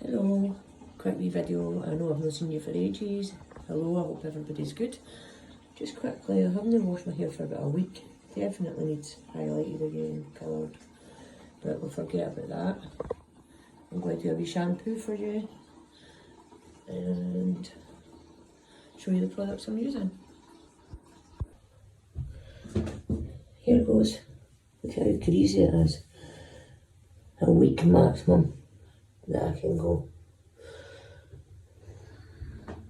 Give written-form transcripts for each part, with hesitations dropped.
Hello, quick wee video. I know I've not seen you for ages. Hello, I hope everybody's good. Just quickly, I haven't washed my hair for about a week. Definitely needs highlighted again, coloured. But we'll forget about that. I'm going to do a wee shampoo for you and show you the products I'm using. Here goes. Look how greasy it is. A week maximum that I can go.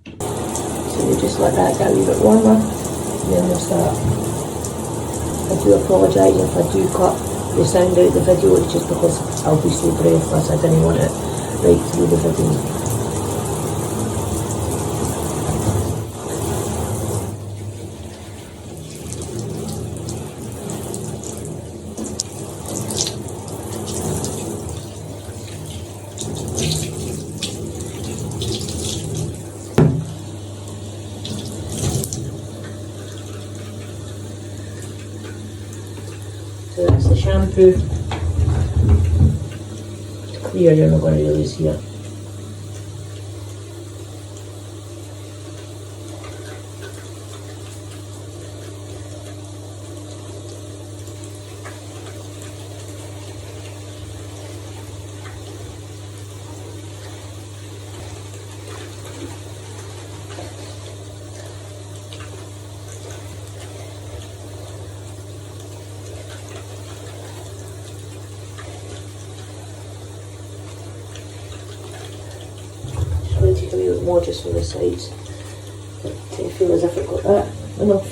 So we just let that get a wee bit warmer, and then we'll start. I do apologise if I do cut the sound out of the video, it's just because I'll be so breathless, I didn't want it right through the video. So that's the shampoo. It's clear, you're not going to really see it. Take a wee bit more just on the sides to feel as if I've got that enough.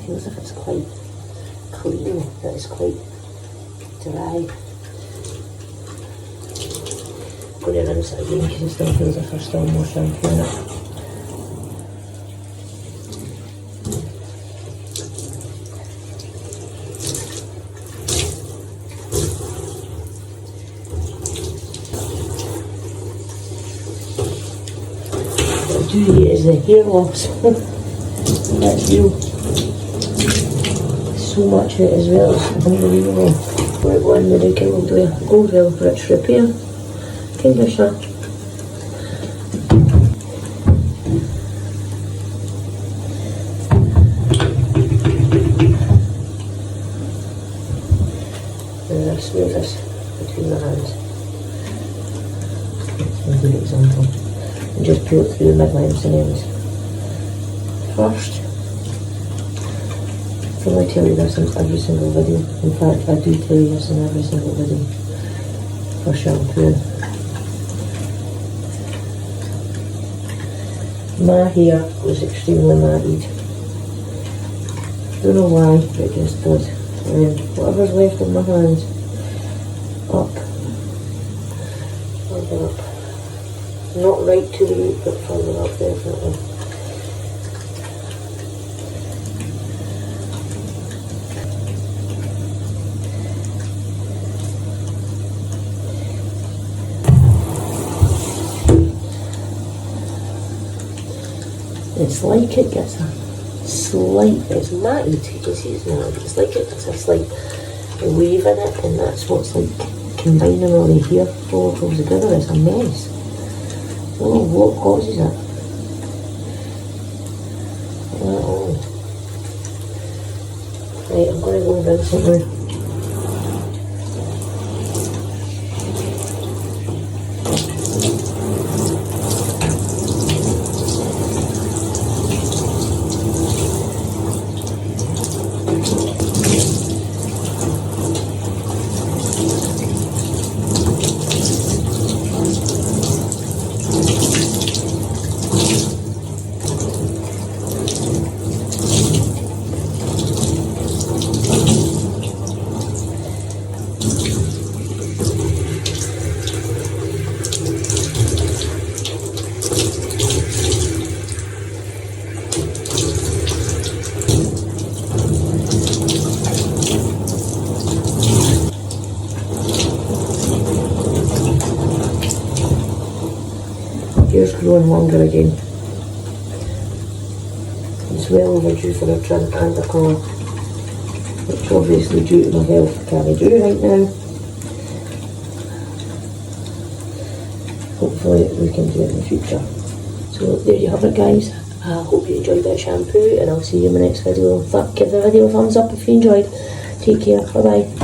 Feels like it's quite clean, that it's quite dry. I'm going to rinse it again because it still feels like there's still more shampoo in it. What I do is the hair loss. That's real. So much of it as well, it's unbelievable. We're going with the Goldwell Rich Repair conditioner. And I smooth this between my hands. That's a good example. And just peel it through the midlines and ends. First, I tell you this in every single video. In fact, I do tell you this in every single video for shampooing. My hair was extremely matted. Don't know why, but it just does. And whatever's left of my hands, up. Further up. Not right to the root, but further up definitely. It's like it gets a slight, it's matted, you can see it's matted, it's like it gets a slight wave in it, and that's what's like combining all the hair follicles together. It's a mess. I don't know what causes it. Not at all. Right, I'm going to go and rinse it now. growing longer again. It's well overdue for a trim and a colour, which obviously due to my health I can't do right now. Hopefully we can do it in the future. So there you have it, guys. I hope you enjoyed that shampoo, and I'll see you in my next video. Give the video a thumbs up if you enjoyed. Take care. Bye bye.